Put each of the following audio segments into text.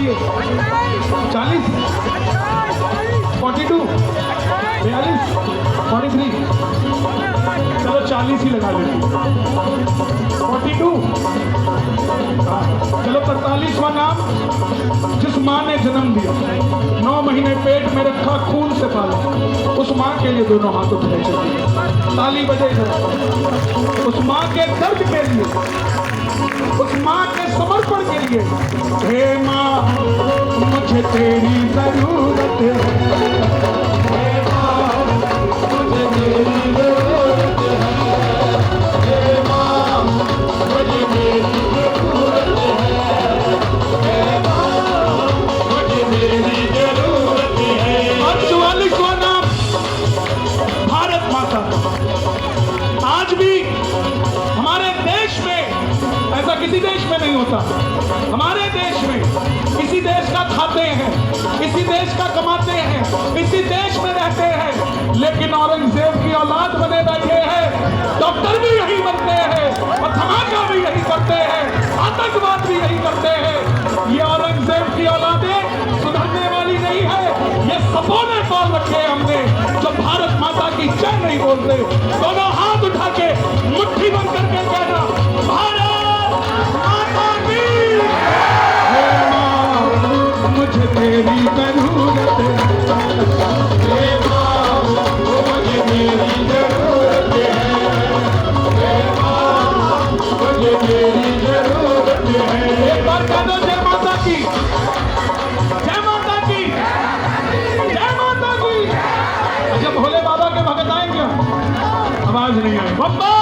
चाहिए? 40, 42, 42, 43, चलो 40 ही लगा देते। 42, चलो 43वां नाम, जिस माँ ने जन्म दिया, 9 महीने पेट में रखा, खून से पाला, उस माँ के लिए दोनों हाथ उठने चाहिए, ताली बजे। उस माँ के दर्द के लिए, उस माँ के समर्पण के लिए। हे माँ मुझे तेरी जरूरत है, हे माँ मुझे तेरी जरूरत है, हे माँ मुझे तेरी जरूरत है, हे माँ मुझे तेरी जरूरत है। और 44वां नाम भारत माता। आज भी हमारे देश में, ऐसा किसी देश में नहीं होता, हमारे देश में इसी देश का खाते हैं, इसी देश का कमाते हैं, इसी देश में रहते हैं, लेकिन औरंगजेब की औलाद बने बैठे हैं। डॉक्टर भी यही बनते हैं और धमाका भी यही करते हैं, आतंकवाद भी यही करते हैं। ये औरंगजेब की औलादें सुधरने वाली नहीं है। ये सपोने कौन रखे हमने जो भारत माता की जय नहीं बोलते। दोनों हाथ उठा के मुट्ठी बंद करके कहना, भारत माता की। हे माँ मुझे तेरी जरूरत है, हे माँ मुझे तेरी जरूरत है, हे माँ मुझे तेरी जरूरत है। एक बार कह दो जय माता की, जय माता की, जय माता की। अच्छा भोले बाबा के भगत आए क्या? आवाज नहीं आई। बम्बा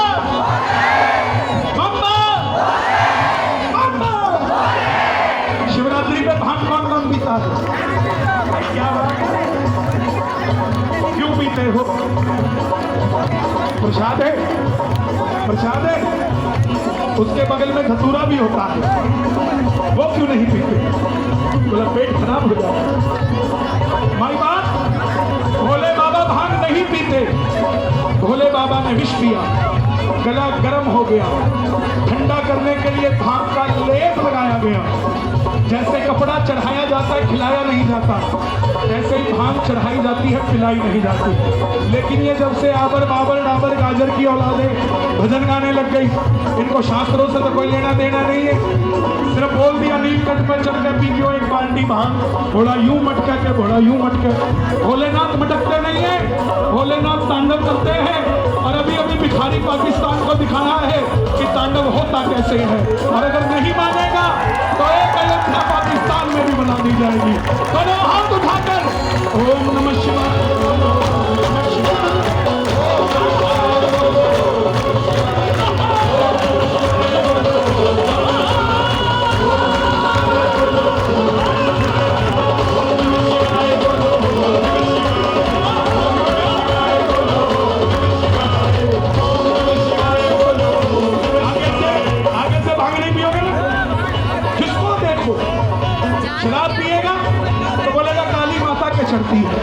बम्बा बम्बा। शिवरात्रि पे भांग कौन कौन पीता है? क्या बात है? क्यों पीते हो? प्रसाद है, प्रसाद है। उसके बगल में धतूरा भी होता है, वो क्यों नहीं पीते? बोला पेट खराब हो जाता। माई बात, भोले बाबा भांग नहीं पीते। भोले बाबा ने विष पिया, गला गर्म हो गया, ठंडा करने के लिए भांग का लेप लगाया गया। जैसे कपड़ा चढ़ाया जाता है, खिलाया नहीं जाता, ऐसे ही भांग चढ़ाई जाती है, पिलाई नहीं जाती। लेकिन ये जब से आबर बाबर डाबर गाजर की औलादें भजन गाने लग गई, इनको शास्त्रों से तो कोई लेना देना नहीं है। सिर्फ बोल दिया नीलकंठ पर चढ़ के पी लो एक बाल्टी भांग, घोड़ा यूं मटके के, घोड़ा यूं मटके। भोलेनाथ मटकते नहीं है, भोलेनाथ तांडव करते हैं। और अभी अभी भिखारी पाकिस्तान को दिखाया है कि तांडव होता कैसे है। और अगर नहीं मानेगा तो एक अयोध्या पाकिस्तान में भी बना दी जाएगी। दोनों हाथ उठाकर ओम नमः शिवाय, ओम नमः शिवाय। शराब पिएगा तो बोलेगा काली माता के चढ़ती है,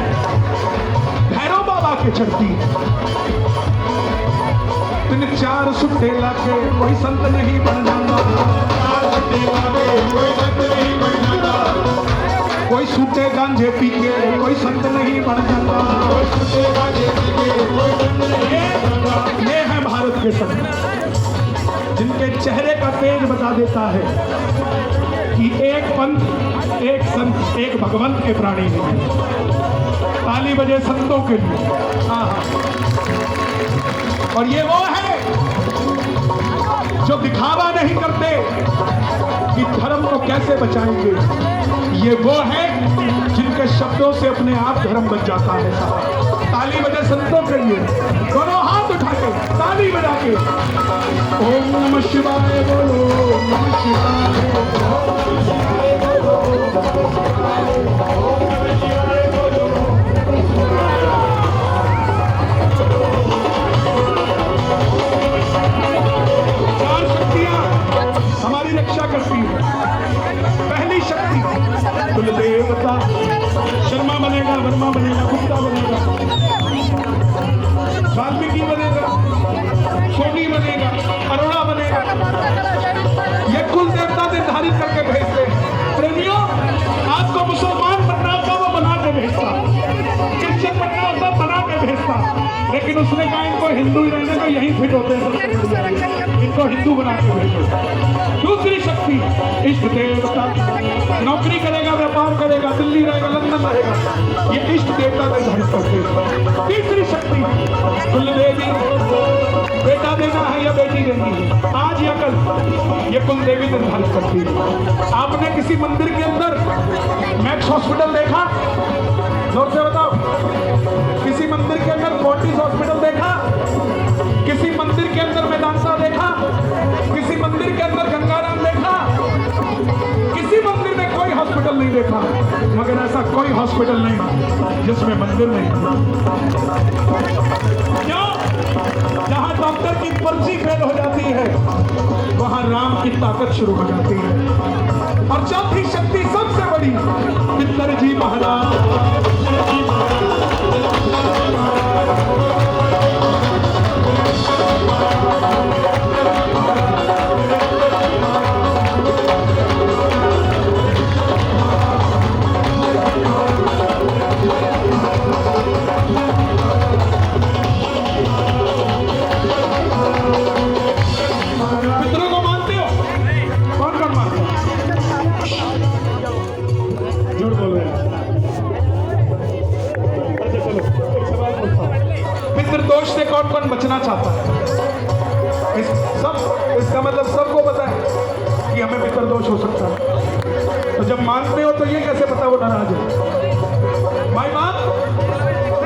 भैरव बाबा के चढ़ती है। 3-4 सुट्टे लाके कोई संत नहीं बन जाता, 4 सुट्टे लाके कोई संत नहीं बन जाता। कोई सूटे गांजे पी के कोई संत नहीं बन जाता, कोई सूटे गांजे पी के कोई संत नहीं बन जाता। ये है भारत के संत, जिनके चेहरे का तेज बता देता है कि एक पंथ, एक संत, एक भगवंत के प्राणी हैं। ताली बजे संतों के लिए। और ये वो है जो दिखावा नहीं करते कि धर्म को कैसे बचाएंगे। ये वो है जिनके शब्दों से अपने आप धर्म बच जाता है। ताली बजे संतों के लिए, दोनों हाथ उठा के ताली बजा के ओम नमः शिवाय बोलो, ओम नमः शिवाय बोलो, ओम नमः शिवाय बोलो, ओम नमः शिवाय बोलो। चार शक्तियां हमारी रक्षा करती है। पहली शक्ति कुल देवता, शर्मा बनेगा, वर्मा बनेगा, गुप्ता बनेगा, वाल्मीकि बनेगा, सोनी बनेगा, अरोड़ा बनेगा। ये कुल देवता निर्धारित करके भेजते हैं। प्रेमियों, जिसको मुसलमान बनना होता वो बना के भेजता, क्रिश्चियन बनना होता बना के भेजता, लेकिन उसने कहा इनको हिंदू ही रहने को यही फिट होते हैं, इनको हिंदू बना के भेजो। दूसरी शक्ति इष्ट देवता, नौकरी करेगा, व्यापार करेगा, दिल्ली रहेगा, लंदन रहेगा, ये इष्ट देवता निर्धारित करते हैं। तीसरी शक्ति कुल देवी, बेटा देना है या बेटी देनी है, आज या कल, ये कुल देवी निर्धारित करती है। आपने किसी मंदिर के अंदर मैक्स हॉस्पिटल देखा? जोर से बताओ। किसी मंदिर के अंदर फोर्टिस हॉस्पिटल देखा? किसी मंदिर के अंदर मेदांता देखा? किसी मंदिर के अंदर गंगाराम देखा? किसी मंदिर में कोई हॉस्पिटल नहीं देखा, मगर ऐसा कोई हॉस्पिटल नहीं जिसमें मंदिर नहीं। क्यों? जहां डॉक्टर की पर्ची फेल हो जाती है वहां राम की ताकत शुरू हो जाती है। और चौथी शक्ति सबसे बड़ी, पितर जी महाराज। दोष से कौन कौन बचना चाहता है? इसका मतलब सबको पता है कि हमें पितर दोष हो सकता है। तो जब मानते हो तो ये कैसे पता वो नाराज है? भाई बाप,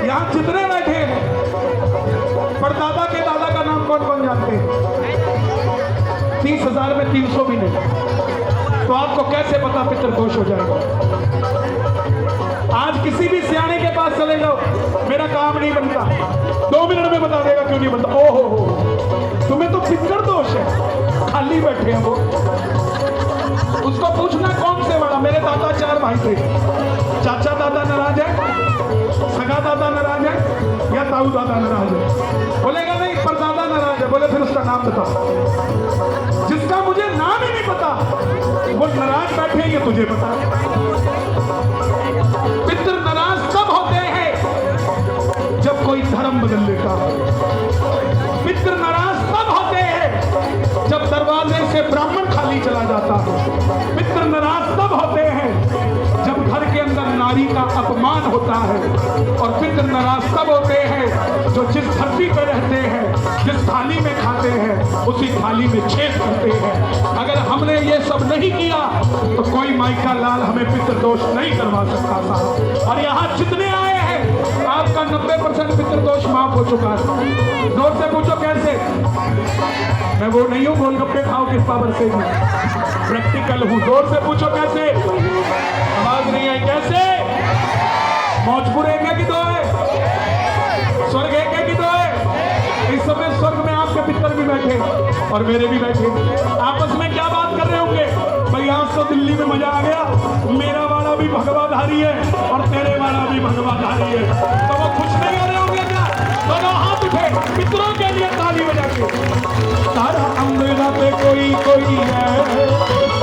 यहां जितने बैठे हैं परदादा के दादा का नाम कौन कौन जानते हैं? 30,000 में 300 भी नहीं। तो आपको कैसे पता पितर दोष हो जाएगा? आज किसी भी सियाने के पास चले जाओ, मेरा काम नहीं बनता, 2 मिनट में बता देगा क्यों नहीं बनता। ओहो हो, तुम्हें तो पितर दोष है, खाली बैठे हैं वो। उसको पूछना कौन से बड़ा? मेरे दादा 4 भाई थे, चाचा दादा नाराज है, सगा दादा नाराज है, या ताऊ दादा नाराज है? बोलेगा नहीं, परदादा नाराज है। बोले फिर उसका नाम बताओ। जिसका मुझे नाम ही नहीं पता वो नाराज बैठे, ये तुझे पता है। पितर नाराज तब होते हैं जब कोई धर्म बदल लेता है। पितर नाराज तब होते हैं जब दरवाजे से ब्राह्मण खाली चला जाता है। पितर नाराज तब होते हैं जब घर के अंदर नारी का अपमान होता है। और पितर नाराज तब होते हैं जो जिस धरती पर रहते हैं, जिस थाली में खाते हैं, उसी थाली में छेद करते हैं। अगर हमने ये सब नहीं किया तो कोई माइका लाल हमें पितर दोष नहीं करवा सकता था। और यहाँ जितने आए हैं आपका 90% पितर दोष माफ हो चुका है। जोर से पूछो कैसे? मैं वो नहीं हूँ गोलगप्पे खाओ किस पावर से, प्रैक्टिकल हूँ। जोर से पूछो कैसे? आवाज नहीं आई। कैसे? मौजपुर एक है कि 2 है? स्वर्ग एक है कि 2 है? इस समय स्वर्ग में आपके पितर भी बैठे और मेरे भी बैठे, आपस में क्या बात कर रहे होंगे? भाई आज तो दिल्ली में मजा आ गया, मेरा वाला भी भगवाधारी है और तेरे वाला भी भगवाधारी है। तो वो खुश नहीं हो रहे होंगे क्या? दोनों हाथ उठे पितरों के लिए ताली बजा के। तारा अमृता पे कोई कोई है,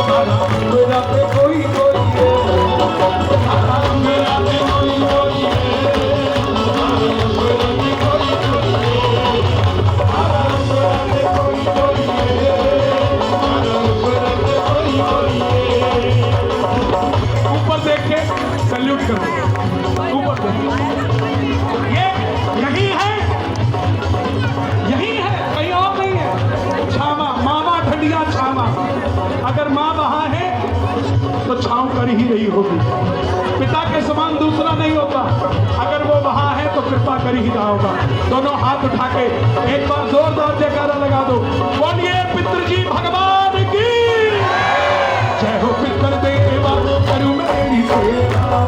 तारा अमृता पे कोई कोई है, तारा अमृता पे कोई कोई है, तारा अमृता पे कोई कोई है, तारा अमृता पे कोई कोई है, तारा अमृता पे कोई कोई है। ऊपर देख के सैल्यूट करो, ऊपर देख। ये यही है, यही है, कहीं और नहीं है। छावा, मामा ठंडिया छावा। अगर माँ वहां है तो छांव कर ही रही होगी। पिता के समान दूसरा नहीं होता। अगर वो वहां है तो कृपा कर ही रहा होगा। दोनों हाथ उठा के एक बार जोरदार जयकारा लगा दो। बोलिए पितृजी भगवान की जय हो। पितर देवा करूं मेरी सेवा,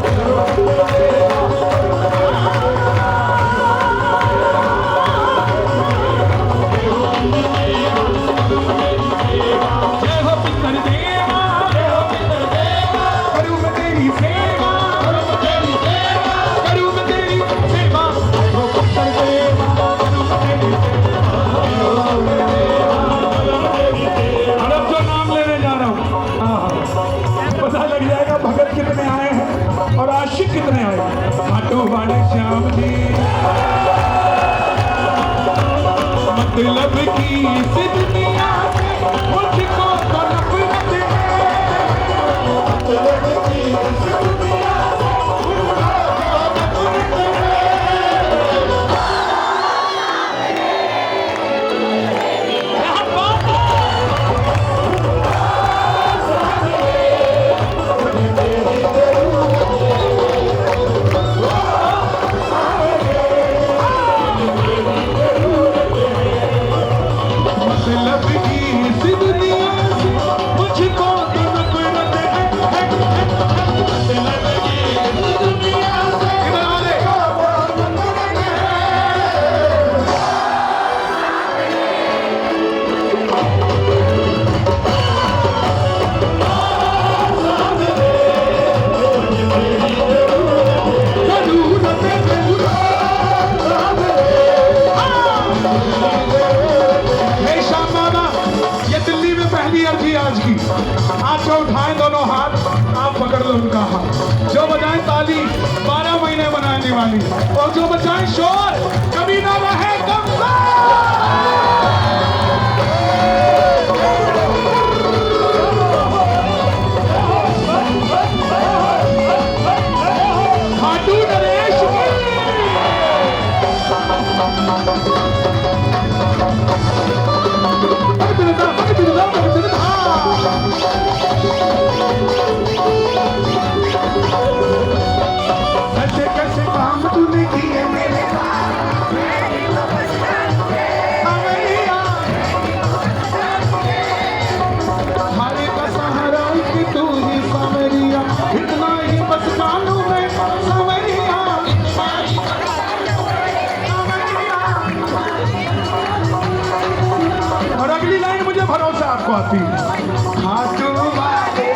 जय हो पितर देवा, जय हो पितर देवा, करूं मैं तेरी सेवा, करूं मैं तेरी सेवा, करूं मैं तेरी सेवा, जय हो पितर देवा, करूं मैं तेरी सेवा, करूं मैं तेरी सेवा, करूं मैं तेरी सेवा। कितने आए? खाटू वाले श्याम जी मतलब की इस दुनिया से मुझको तो नफरत है, मतलब की इस दुनिया से मुझको तो नफरत आज की। आज जो उठाए दोनों हाथ, आप पकड़ लो उनका हाथ। जो बजाए ताली 12 महीने बनाने वाली, और जो बजाए शोर कभी ना रहे कम से। खाटू नरेश कैसे कैसे काम तूने किए मेरे हरे का सहारा कि तू ही सावरिया, इतना ही बस जानू मैं सावरिया, और अगली लाइन मुझे भरोसा आपको आती है। खाटू वाले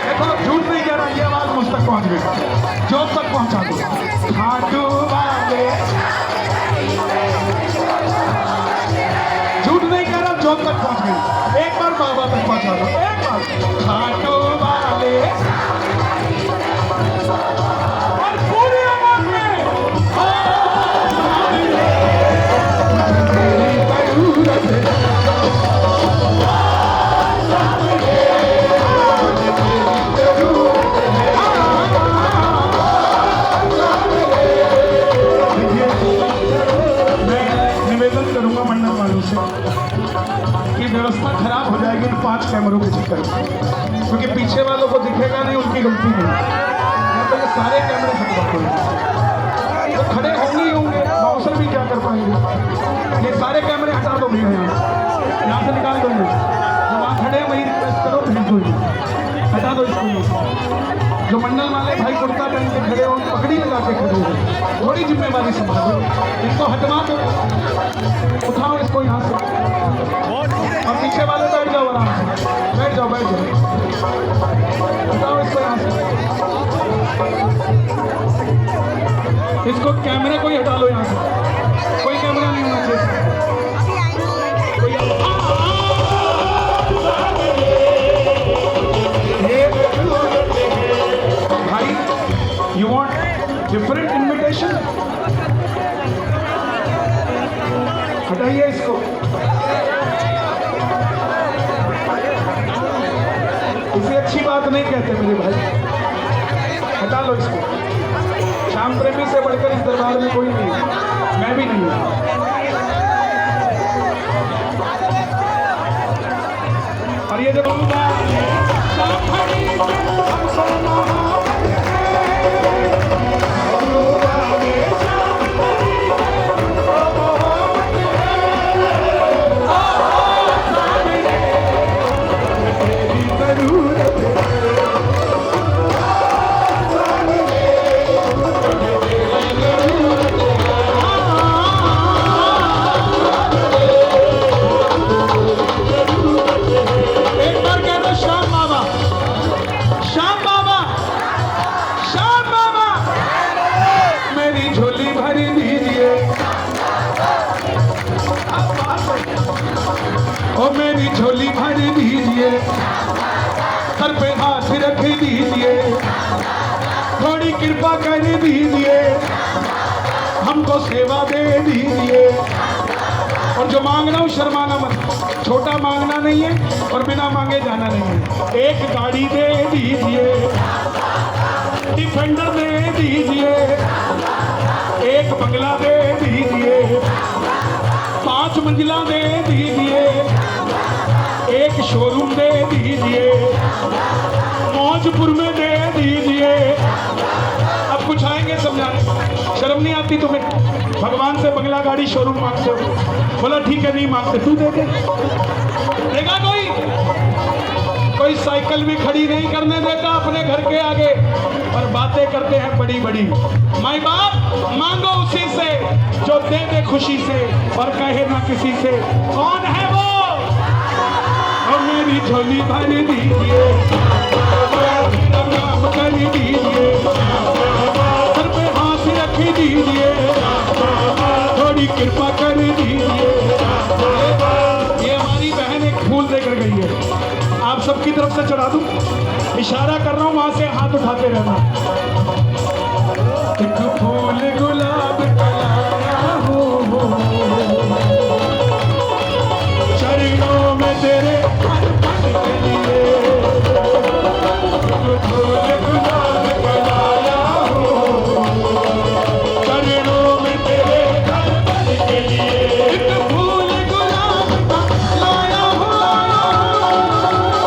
देखो, झूठ नहीं कह रहा, ये आवाज मुझ तक पहुंच गई, जो तक पहुंचा दो। खाटू वाले झूठ नहीं कह रहा, जो तक पहुंच गई। एक बार बाबा तक पहुंचा दो, एक बार। खाटू वाले और पूरी आवाज में करूंगा मंडल वालों से कि व्यवस्था खराब हो जाएगी इन 5 कैमरों के चक्कर में, क्योंकि पीछे वालों को दिखेगा नहीं, उनकी गलती नहीं। यहाँ तो ये सारे कैमरे हटवा देंगे, वो खड़े होंगे ही होंगे, बाउंसर भी क्या कर पाएंगे। ये सारे कैमरे हटा दो भैया, यहाँ से निकाल दो, जो वहाँ खड़े हैं वही रिक्वेस्ट करो, बिल्कुल हटा दो इसको। जो मंडल वाले भाई कुर्ता पहन के खड़े हो, पगड़ी लगा के खड़े हो, थोड़ी जिम्मेवारी संभालो, इनको हटवा दो, उठाओ इसको यहाँ से, और पीछे वाले बैठ जाओ, आराम से बैठ जाओ, बैठ जाओ, उठाओ इसको यहाँ से, इसको कैमरे को ही हटा लो यहाँ से, कोई कैमरा नहीं होना चाहिए। भाई, you want different invitation? हटाइए इसको, इसे अच्छी बात नहीं कहते मेरे भाई, हटा लो इसको। श्याम प्रेमी से बढ़कर इस दरबार में कोई नहीं है, मैं भी नहीं हूँ। और ये जब मेरी झोली भर दीजिए, सर पे हाथ रख दीजिए, थोड़ी कृपा कर दीजिए, हमको सेवा दे दीजिए। और जो मांग रहा हूँ शर्माना मत, छोटा मांगना नहीं है और बिना मांगे जाना नहीं है। एक गाड़ी दे दीजिए, डिफेंडर दे दीजिए, एक बंगला दे दीजिए, 5 मंजिला दे दीजिए, एक शोरूम दे दीजिए, मौजपुर में दे दीजिए। अब कुछ आएंगे समझाने, शर्म नहीं आती तुम्हें? भगवान से बंगला गाड़ी शोरूम मांगते हो। बोला ठीक है नहीं मांगते, तू दे दे। देगा कोई साइकिल भी खड़ी नहीं करने देता अपने घर के आगे, और बातें करते हैं बड़ी बड़ी। माई बाप मांगो उसी से जो दे दे खुशी से और कहे ना किसी से। कौन है वो? और मेरी झोली भर दीजिए, काम कर दीजिए, सर पे हाथ रख दीजिए, थोड़ी कृपा कर दीजिए। ये हमारी बहन एक फूल देकर गई है, आप सबकी तरफ से चढ़ा दूं? इशारा कर रहा हूं, वहां से हाथ उठाते रहना। एक फूल गुलाब का लाया हूं, चरणों में तेरे अर्पण के लिए। एक फूल गुलाब का लाया हूं, चरणों में तेरे अर्पण के लिए। एक फूल गुलाब का लाया हूं,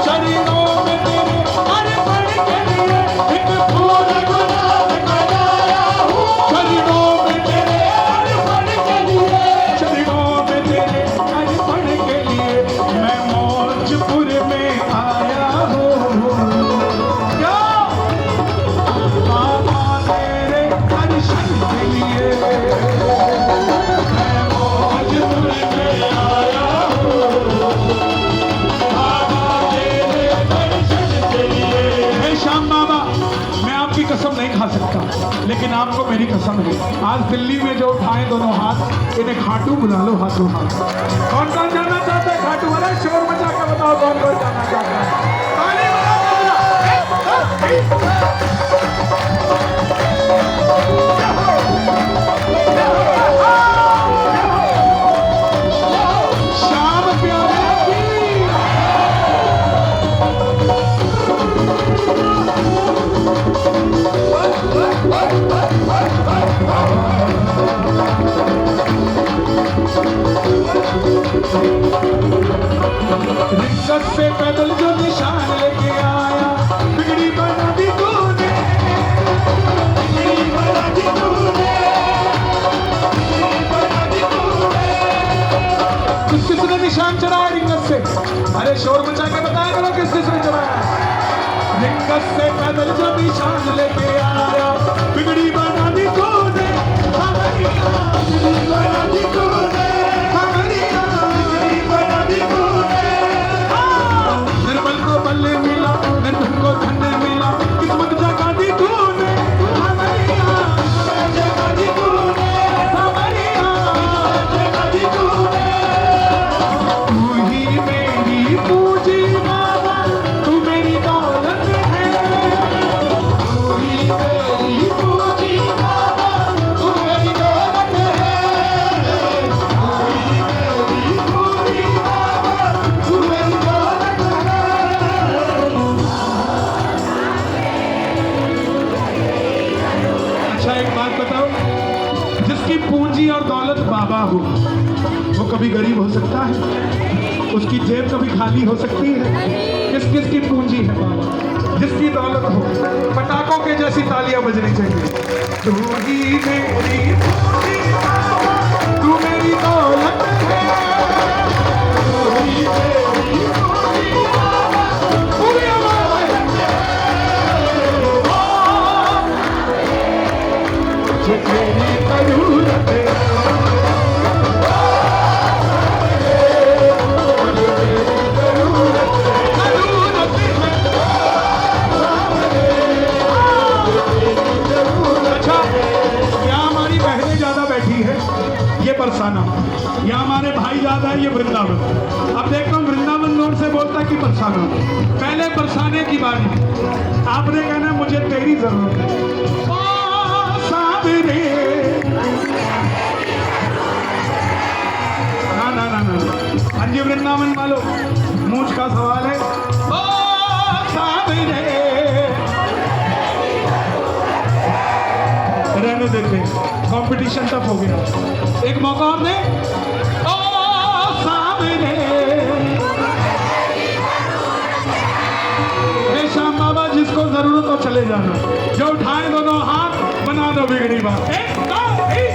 चरणों में तेरे अर्पण के लिए। एक फूल गुलाब का लाया हूं, चरणों में तेरे अर्पण के लिए, चरणों में तेरे अर्पण के लिए। मैं मौजपुर में आया हूँ, क्या बाबा तेरे दर्शन के लिए। मैं मौजपुर में आया हूँ, बाबा तेरे दर्शन के लिए। हे श्याम बाबा, मैं आपकी कसम नहीं खा सकता, लेकिन आपको मेरी कसम है। आज दिल्ली में जो उठाए दोनों हाथ, इन्हें खाटू बुला लो हाथों हाथ। कौन कौन जाना चाहता है खाटू वाला? शोर मचा के बताओ कौन कौन जाना चाहता है। ताली बजाओ। श्याम प्यारे की रिक्शत से पैदल जो निशान लेके आया, बिगड़ी बना दी तूने, बिगड़ी बना दी तूने, बिगड़ी बना दी तूने। किसने निशान चढ़ाया रिंगत से? अरे शोर मचा के बताया करो किस किसने चढ़ाया। रिंगत से पैदल जो निशान लेके आया, बिगड़ी बना दी तूने, बिगड़ी बना दी तूने, बिगड़ी बना दी तूने। निर्बल को बल मिला, निर्धन को धन मिला, किस्मत जगा दी तूने, जगा दी तूने, जगा दी तूने। तू ही मेरी पूंजी बाबा, तू मेरी दौलत है। तू ही मेरी पूंजी बाबा, तू मेरी दौलत है। तू ही मेरी पूंजी बाबा, तू मेरी दौलत है। अच्छा एक बात बताओ, जिसकी पूंजी और दौलत बाबा हो, वो कभी गरीब हो सकता है? उसकी जेब कभी खाली हो सकती है? किस किस की पूंजी है बाबा? जिसकी दौलत हो, पटाखों के जैसी तालियां बजनी चाहिए। तू ही मेरी पूंजी बाबा, तू मेरी दौलत है। तू ही मेरी पूंजी बाबा, पूरी आवाज़ है। तुझे मेरी जरूरत है, ये बरसाना, यहाँ हमारे भाई ज्यादा है, ये वृंदावन। अब देखता हूँ वृंदावन लोग से बोलता है कि बरसाना। पहले बरसाने की बारी है। आपने कहना मुझे तेरी जरूरत है। ओ सावरे, ना ना ना ना, अंजी वृंदावन वालों, मूछ का सवाल है। ओ सावरे, रहने देते, कंपटीशन टफ हो गया। एक मौका और दे। ओ सावरे, श्याम बाबा जिसको जरूरत हो चले जाना, जो उठाए दोनों हाथ बना दो बिगड़ी बात। एक, दो, एक।